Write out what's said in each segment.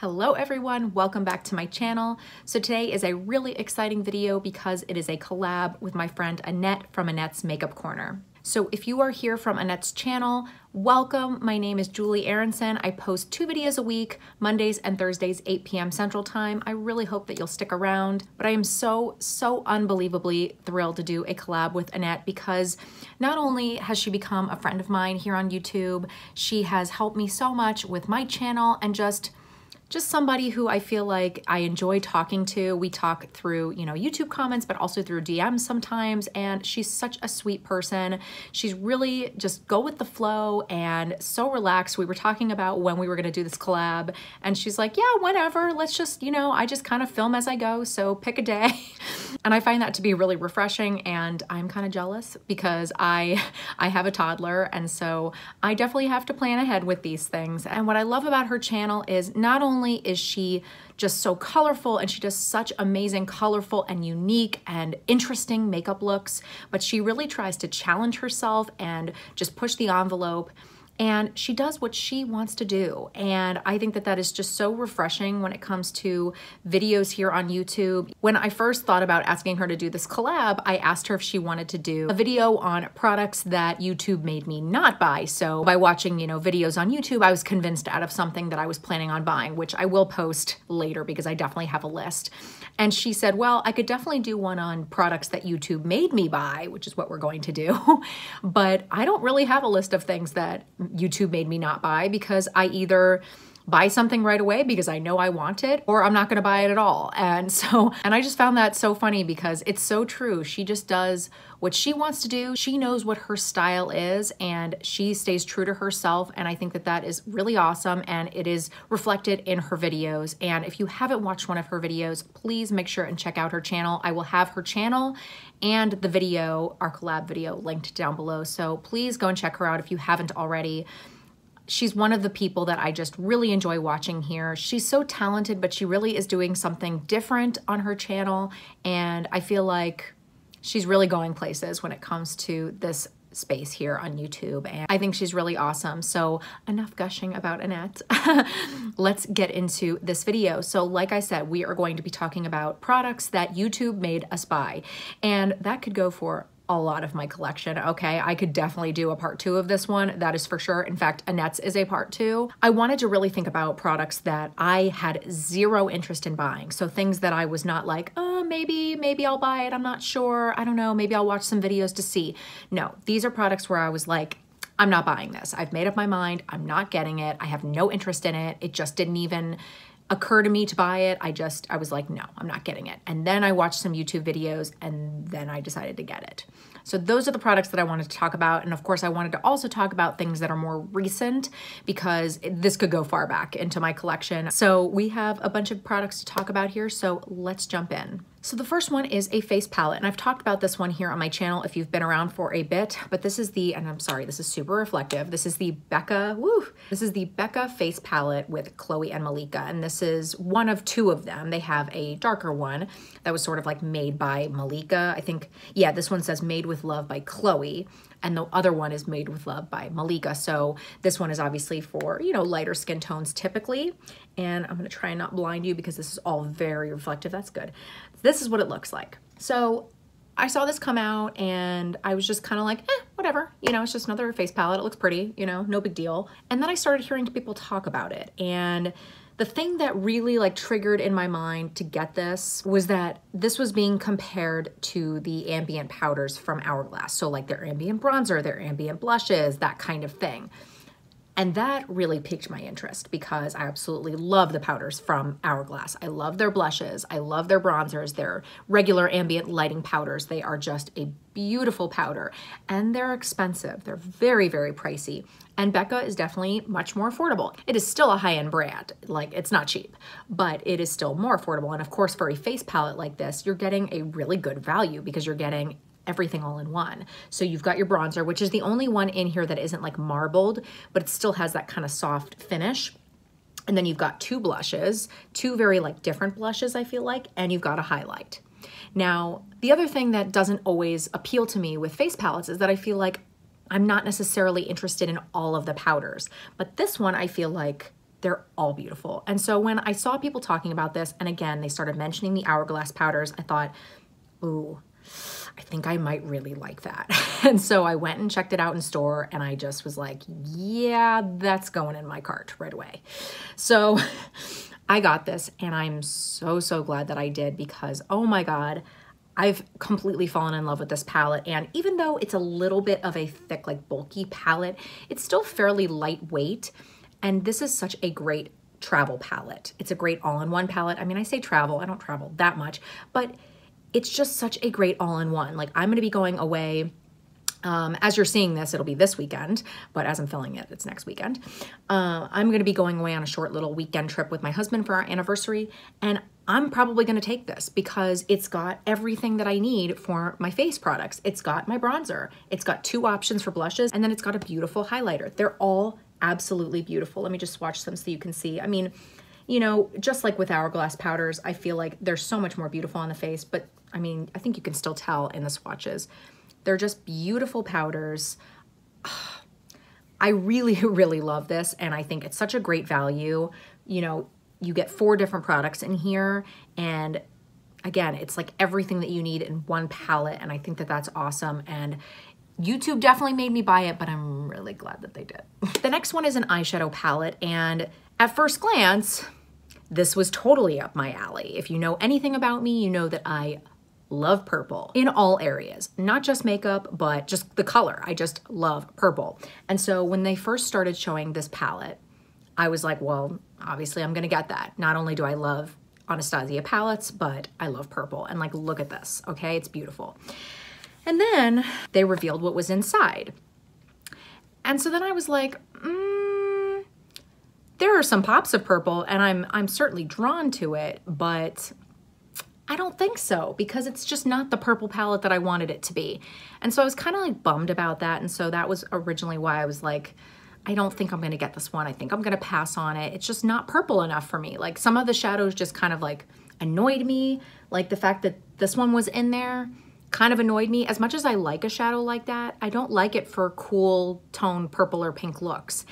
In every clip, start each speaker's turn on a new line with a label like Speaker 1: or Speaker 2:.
Speaker 1: Hello everyone, welcome back to my channel. So today is a really exciting video because it is a collab with my friend Annette from Annette's Makeup Corner. So if you are here from Annette's channel, welcome. My name is Julie Aronson. I post 2 videos a week, Mondays and Thursdays, 8 p.m. Central Time. I really hope that you'll stick around, but I am so unbelievably thrilled to do a collab with Annette because not only has she become a friend of mine here on YouTube, she has helped me so much with my channel and just somebody who I feel like I enjoy talking to. We talk through, YouTube comments, but also through DMs sometimes, and she's such a sweet person. She's really just go with the flow and so relaxed. We were talking about when we were gonna do this collab, and she's like, yeah, whatever, let's just, I just kind of film as I go, so pick a day. And I find that to be really refreshing, and I'm kind of jealous because I have a toddler, and so I definitely have to plan ahead with these things. And what I love about her channel is not only is she just so colorful and she does such amazing, colorful and unique and interesting makeup looks, but she really tries to challenge herself and just push the envelope. And she does what she wants to do. And I think that that is just so refreshing when it comes to videos here on YouTube. When I first thought about asking her to do this collab, I asked her if she wanted to do a video on products that YouTube made me not buy. So by watching, videos on YouTube, I was convinced out of something that I was planning on buying, which I will post later because I definitely have a list. And she said, well, I could definitely do one on products that YouTube made me buy, which is what we're going to do. But I don't really have a list of things that YouTube made me not buy because I either buy something right away because I know I want it, or I'm not gonna buy it at all. And I just found that so funny because it's so true. She just does what she wants to do. She knows what her style is and she stays true to herself. And I think that that is really awesome. And it is reflected in her videos. And if you haven't watched one of her videos, please make sure and check out her channel. I will have her channel and the video, our collab video, linked down below. So please go and check her out if you haven't already. She's one of the people that I just really enjoy watching here. She's so talented, but she really is doing something different on her channel. And I feel like she's really going places when it comes to this space here on YouTube. And I think she's really awesome. So enough gushing about Annette. Let's get into this video. So like I said, we are going to be talking about products that YouTube made us buy. And that could go for a lot of my collection, okay? I could definitely do a part 2 of this one, that is for sure. In fact, Annette's is a part 2. I wanted to really think about products that I had zero interest in buying. So things that I was not like, oh, maybe I'll buy it, I'm not sure, I don't know, maybe I'll watch some videos to see. No, these are products where I was like, I'm not buying this. I've made up my mind, I'm not getting it, I have no interest in it, it just didn't even occur to me to buy it. I was like, no, I'm not getting it. And then I watched some YouTube videos and then I decided to get it. So those are the products that I wanted to talk about. And of course I wanted to also talk about things that are more recent because this could go far back into my collection. So we have a bunch of products to talk about here. So let's jump in. So the first one is a face palette, and I've talked about this one here on my channel if you've been around for a bit, but this is the, and I'm sorry, this is super reflective. This is the BECCA face palette with Khloe and Malika, and this is one of 2 of them. They have a darker one that was sort of like made by Malika. I think, yeah, this one says made with love by Khloe, and the other one is made with love by Malika. So this one is obviously for, lighter skin tones typically. And I'm gonna try and not blind you because this is all very reflective. That's good. This is what it looks like. So I saw this come out and I was just kind of like, whatever, it's just another face palette. It looks pretty, no big deal. And then I started hearing people talk about it. And the thing that really triggered in my mind to get this was that this was being compared to the ambient powders from Hourglass. So like their ambient bronzer, their ambient blushes, that kind of thing. And that really piqued my interest because I absolutely love the powders from Hourglass. I love their blushes. I love their bronzers, their regular ambient lighting powders. They are just a beautiful powder and they're expensive. They're very, very pricey. And BECCA is definitely much more affordable. It is still a high-end brand. It's not cheap, but it is still more affordable. And of course, for a face palette like this, you're getting a really good value because you're getting everything all in one. So you've got your bronzer, which is the only one in here that isn't marbled, but it still has that kind of soft finish. And then you've got 2 blushes, 2 very different blushes, I feel like, and you've got a highlight. Now, the other thing that doesn't always appeal to me with face palettes is that I feel like I'm not necessarily interested in all of the powders, but this one I feel like They're all beautiful. And so when I saw people talking about this, and again, they started mentioning the Hourglass powders, I thought, ooh, I think I might really like that. And so I went and checked it out in store, and I just was like, yeah, that's going in my cart right away. So I got this, and I'm so, so glad that I did, because oh my God, I've completely fallen in love with this palette. And even though it's a little bit of a thick, like bulky palette, it's still fairly lightweight. And this is such a great travel palette. It's a great all-in-one palette. I mean, I say travel, I don't travel that much, but it's just such a great all-in-one. Like, I'm gonna be going away, as you're seeing this, it'll be this weekend, but as I'm filming it, it's next weekend. I'm gonna be going away on a short little weekend trip with my husband for our anniversary, and I'm probably gonna take this because it's got everything that I need for my face products. It's got my bronzer, it's got 2 options for blushes, and then it's got a beautiful highlighter. They're all absolutely beautiful. Let me just swatch them so you can see. I mean, you know, just like with Hourglass powders, I feel like they're so much more beautiful on the face, but I mean, I think you can still tell in the swatches. They're just beautiful powders. I really, really love this, and I think it's such a great value. You know, you get 4 different products in here, and again, it's like everything that you need in one palette, and I think that that's awesome. And YouTube definitely made me buy it, but I'm really glad that they did. The next one is an eyeshadow palette, and at first glance, this was totally up my alley. If you know anything about me, you know that I love purple in all areas, not just makeup, but just the color. I just love purple. And so when they first started showing this palette, I was like, well, obviously I'm gonna get that. Not only do I love Anastasia palettes, but I love purple. And like, look at this, okay? It's beautiful. And then they revealed what was inside. And so then I was like, there are some pops of purple, and I'm certainly drawn to it, but I don't think so, because it's just not the purple palette that I wanted it to be. And so I was kind of like bummed about that. And so that was originally why I was like, I don't think I'm gonna get this one. I think I'm gonna pass on it. It's just not purple enough for me. Like, some of the shadows just kind of like annoyed me. Like the fact that this one was in there kind of annoyed me. As much as I like a shadow like that, I don't like it for cool tone purple or pink looks.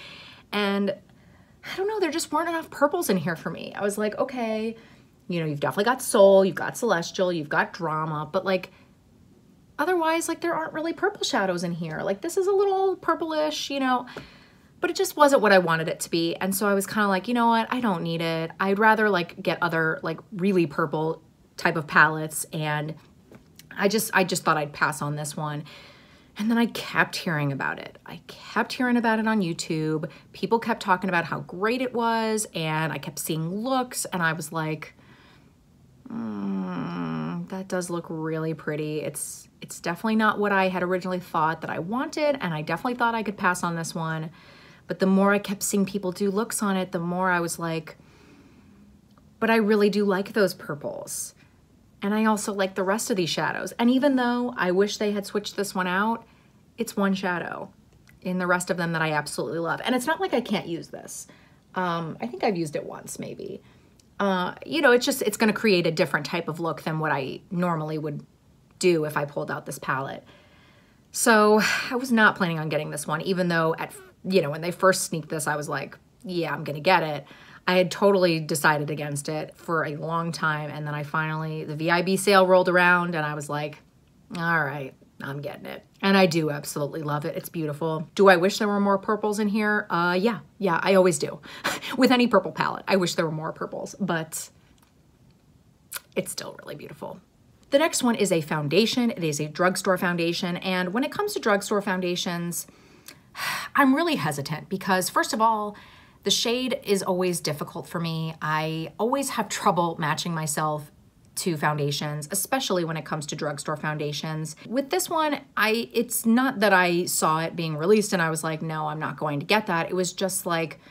Speaker 1: And I don't know, there just weren't enough purples in here for me. I was like, okay, you know, you've definitely got Soul, you've got Celestial, you've got Drama, but like, otherwise, like, there aren't really purple shadows in here. Like, this is a little purplish, you know, but it just wasn't what I wanted it to be. And so I was kind of like, you know what, I don't need it. I'd rather like get other like really purple type of palettes, and I just thought I'd pass on this one. And then I kept hearing about it. I kept hearing about it on YouTube. People kept talking about how great it was, and I kept seeing looks, and I was like, that does look really pretty. It's definitely not what I had originally thought that I wanted, and I definitely thought I could pass on this one. But the more I kept seeing people do looks on it, the more I was like, but I really do like those purples. And I also like the rest of these shadows. And even though I wish they had switched this one out, it's one shadow in the rest of them that I absolutely love. And it's not like I can't use this. I think I've used it once maybe. You know, it's gonna create a different type of look than what I normally would do if I pulled out this palette. So I was not planning on getting this one, even though when they first sneaked this, I was like, yeah, I'm gonna get it. I had totally decided against it for a long time, and then the VIB sale rolled around, and I was like, all right, I'm getting it. And I do absolutely love it. It's beautiful. Do I wish there were more purples in here? Yeah, I always do. With any purple palette, I wish there were more purples, but it's still really beautiful. The next one is a foundation. It is a drugstore foundation, and when it comes to drugstore foundations, I'm really hesitant because, first of all, the shade is always difficult for me. I always have trouble matching myself to foundations, especially when it comes to drugstore foundations. With this one, it's not that I saw it being released and I was like, no, I'm not going to get that. It was just like,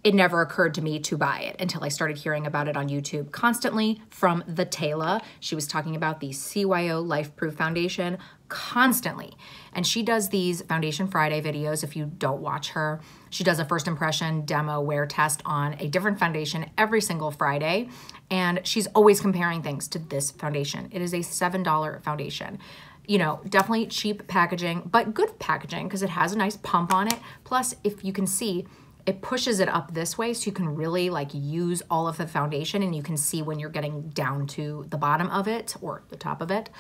Speaker 1: it never occurred to me to buy it until I started hearing about it on YouTube constantly from the Taylor. She was talking about the CYO Lifeproof Foundation constantly. And she does these Foundation Friday videos. If you don't watch her, she does a first impression demo wear test on a different foundation every single Friday. And she's always comparing things to this foundation. It is a $7 foundation. You know, definitely cheap packaging, but good packaging because it has a nice pump on it. Plus, if you can see, it pushes it up this way so you can really like use all of the foundation, and you can see when you're getting down to the bottom of it or the top of it.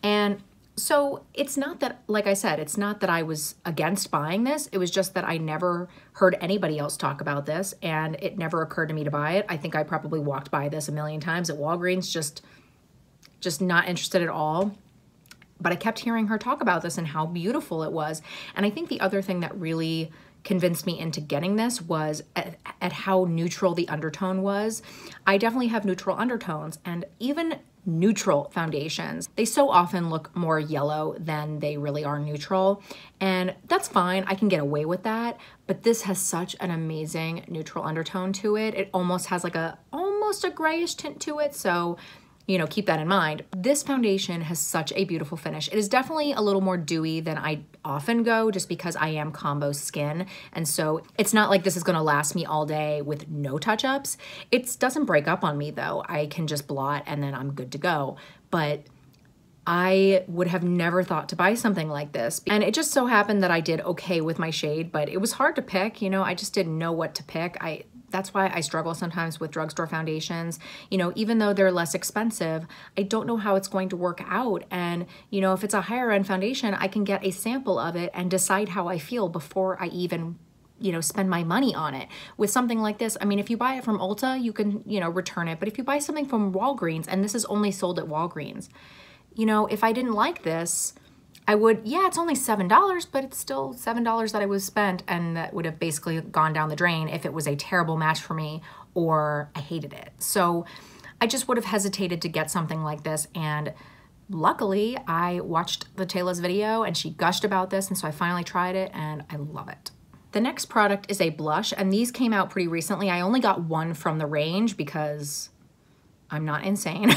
Speaker 1: And so it's not that, like I said, it's not that I was against buying this. It was just that I never heard anybody else talk about this, and it never occurred to me to buy it. I think I probably walked by this a million times at Walgreens, just not interested at all. But I kept hearing her talk about this and how beautiful it was. And I think the other thing that really convinced me into getting this was at how neutral the undertone was. I definitely have neutral undertones, and even neutral foundations, they so often look more yellow than they really are neutral. And that's fine, I can get away with that, but this has such an amazing neutral undertone to it. It almost has like almost a grayish tint to it, so you know, keep that in mind. This foundation has such a beautiful finish. It is definitely a little more dewy than I often go, just because I am combo skin. And so it's not like this is gonna last me all day with no touch-ups. It doesn't break up on me though. I can just blot and then I'm good to go. But I would have never thought to buy something like this. And it just so happened that I did okay with my shade, but it was hard to pick, you know, I just didn't know what to pick. That's why I struggle sometimes with drugstore foundations. You know, even though they're less expensive, I don't know how it's going to work out. And, you know, if it's a higher end foundation, I can get a sample of it and decide how I feel before I even, you know, spend my money on it. With something like this, I mean, if you buy it from Ulta, you can, you know, return it. But if you buy something from Walgreens, and this is only sold at Walgreens, you know, if I didn't like this, I would, yeah, it's only $7, but it's still $7 that I would have spent, and that would have basically gone down the drain if it was a terrible match for me or I hated it. So I just would have hesitated to get something like this, and luckily I watched the Tayla's video and she gushed about this, and so I finally tried it and I love it. The next product is a blush, and these came out pretty recently. I only got one from the range because I'm not insane.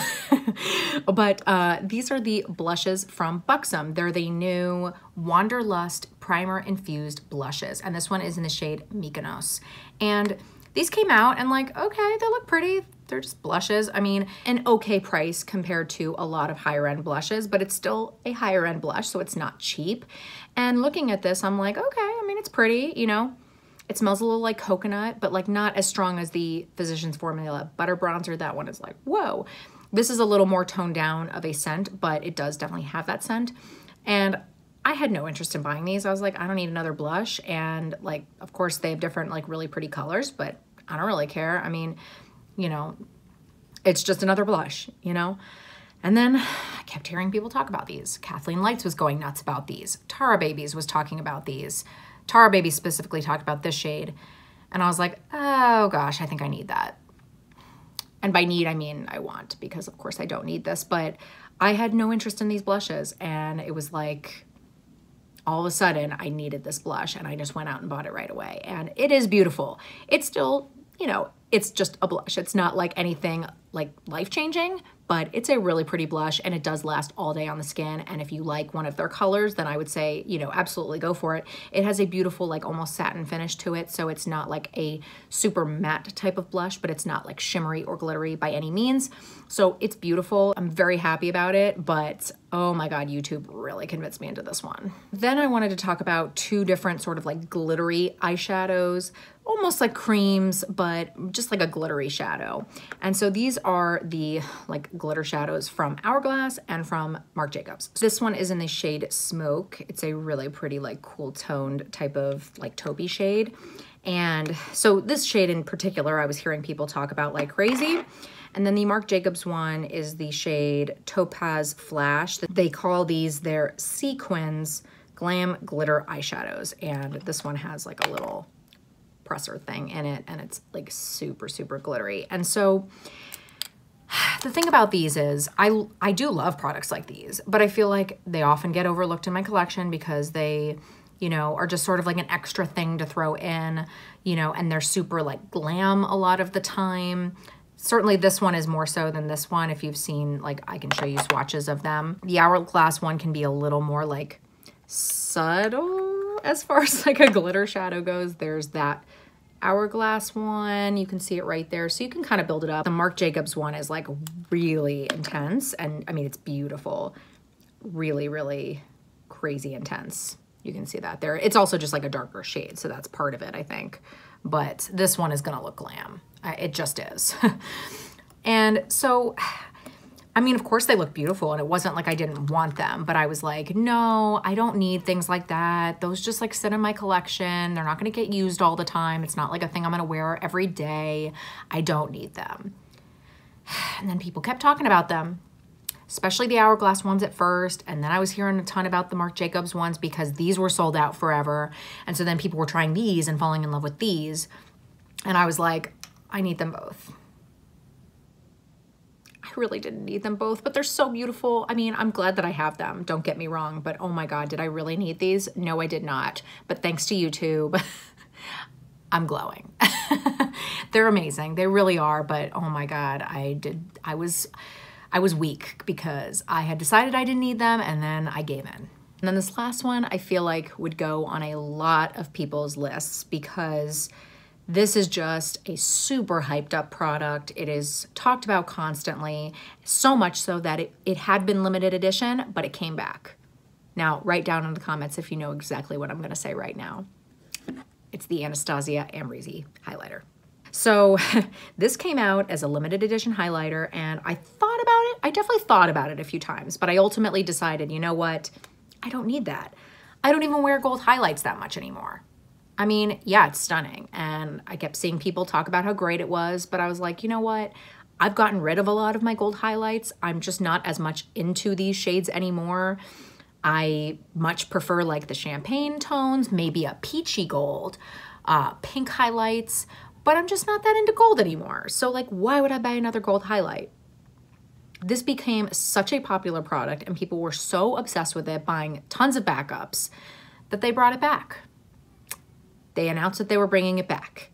Speaker 1: But these are the blushes from Buxom. They're the new Wanderlust Primer Infused Blushes. And this one is in the shade Mykonos. And these came out and like, okay, they look pretty. They're just blushes. I mean, an okay price compared to a lot of higher end blushes, but it's still a higher end blush, so it's not cheap. And looking at this, I'm like, okay, I mean, it's pretty, you know. It smells a little like coconut, but like not as strong as the Physicians Formula Butter Bronzer. That one is like, whoa. This is a little more toned down of a scent, but it does definitely have that scent. And I had no interest in buying these. I was like, I don't need another blush. And like, of course they have different like really pretty colors, but I don't really care. I mean, you know, it's just another blush, you know? And then I kept hearing people talk about these. Kathleen Lights was going nuts about these. Tara Babies was talking about these. Tara Baby specifically talked about this shade. And I was like, oh gosh, I think I need that. And by need, I mean I want, because of course I don't need this, but I had no interest in these blushes. And it was like, all of a sudden I needed this blush, and I just went out and bought it right away. And it is beautiful. It's still, you know, it's just a blush. It's not like anything like life-changing, but it's a really pretty blush, and it does last all day on the skin. And if you like one of their colors, then I would say, you know, absolutely go for it. It has a beautiful, like almost satin finish to it. So it's not like a super matte type of blush, but it's not like shimmery or glittery by any means. So it's beautiful. I'm very happy about it, but oh my God, YouTube really convinced me into this one. Then I wanted to talk about two different sort of like glittery eyeshadows, almost like creams, but just like a glittery shadow. And so these are the like glitter shadows from Hourglass and from Marc Jacobs. This one is in the shade Smoke. It's a really pretty like cool toned type of like taupey shade. And so this shade in particular, I was hearing people talk about like crazy. And then the Marc Jacobs one is the shade Topaz Flash. They call these their Sequins Glam Glitter Eyeshadows. And this one has like a little presser thing in it, and it's like super, super glittery. And so the thing about these is I do love products like these, but I feel like they often get overlooked in my collection because they, you know, are just sort of like an extra thing to throw in, you know, and they're super like glam a lot of the time. Certainly this one is more so than this one. If you've seen, like, I can show you swatches of them. The Hourglass one can be a little more like subtle as far as like a glitter shadow goes. There's that Hourglass one, you can see it right there, so you can kind of build it up. The Marc Jacobs one is like really intense, and I mean, it's beautiful, really, really crazy intense. You can see that there. It's also just like a darker shade, so that's part of it, I think. But this one is gonna look glam. It just is. And so, I mean, of course they look beautiful, and it wasn't like I didn't want them, but I was like, no, I don't need things like that. Those just like sit in my collection. They're not gonna get used all the time. It's not like a thing I'm gonna wear every day. I don't need them. And then people kept talking about them, especially the Hourglass ones at first. And then I was hearing a ton about the Marc Jacobs ones because these were sold out forever. And so then people were trying these and falling in love with these. And I was like, I need them both. I really didn't need them both, but they're so beautiful. I mean, I'm glad that I have them. Don't get me wrong, but oh my God, did I really need these? No, I did not. But thanks to YouTube, I'm glowing. They're amazing. They really are. But oh my God, I was weak because I had decided I didn't need them, and then I gave in. And then this last one I feel like would go on a lot of people's lists because this is just a super hyped up product. It is talked about constantly, so much so that it had been limited edition, but it came back. Now, write down in the comments if you know exactly what I'm gonna say right now. It's the Anastasia Amrezy highlighter. So this came out as a limited edition highlighter, and I thought about it. I definitely thought about it a few times, but I ultimately decided, you know what? I don't need that. I don't even wear gold highlights that much anymore. I mean, yeah, it's stunning. And I kept seeing people talk about how great it was, but I was like, you know what? I've gotten rid of a lot of my gold highlights. I'm just not as much into these shades anymore. I much prefer like the champagne tones, maybe a peachy gold, pink highlights, but I'm just not that into gold anymore. So like, why would I buy another gold highlight? This became such a popular product and people were so obsessed with it, buying tons of backups, that they brought it back. They announced that they were bringing it back.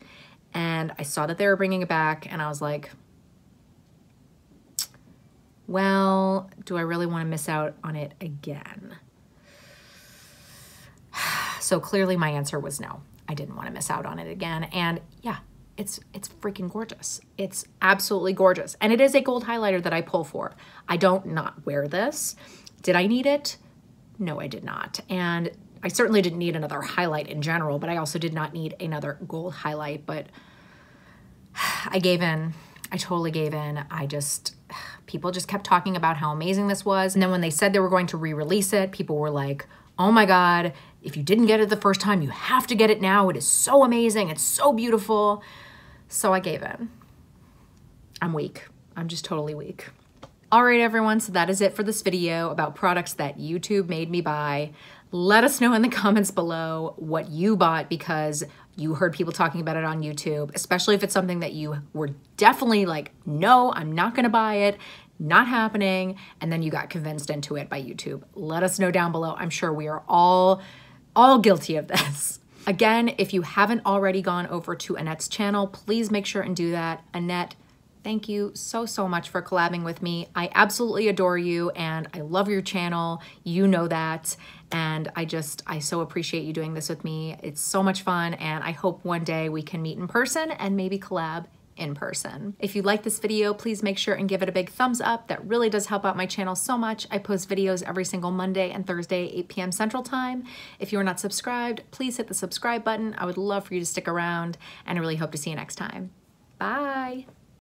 Speaker 1: And I saw that they were bringing it back and I was like, well, do I really want to miss out on it again? So clearly my answer was no. I didn't want to miss out on it again. And yeah, it's freaking gorgeous. It's absolutely gorgeous. And it is a gold highlighter that I pull for. I don't not wear this. Did I need it? No, I did not. And I certainly didn't need another highlight in general, but I also did not need another gold highlight. But I gave in. I totally gave in. People just kept talking about how amazing this was. And then when they said they were going to re-release it, people were like, oh my God, if you didn't get it the first time, you have to get it now. It is so amazing. It's so beautiful. So I gave in. I'm weak. I'm just totally weak. All right, everyone. So that is it for this video about products that YouTube made me buy. Let us know in the comments below what you bought because you heard people talking about it on YouTube, especially if it's something that you were definitely like, no, I'm not gonna buy it, not happening, and then you got convinced into it by YouTube. Let us know down below. I'm sure we are all guilty of this. Again, if you haven't already gone over to Annette's channel, please make sure and do that. Annette, thank you so, so much for collabing with me. I absolutely adore you and I love your channel. You know that. And I so appreciate you doing this with me. It's so much fun and I hope one day we can meet in person and maybe collab in person. If you like this video, please make sure and give it a big thumbs up. That really does help out my channel so much. I post videos every single Monday and Thursday, 8 p.m. Central Time. If you are not subscribed, please hit the subscribe button. I would love for you to stick around and I really hope to see you next time. Bye.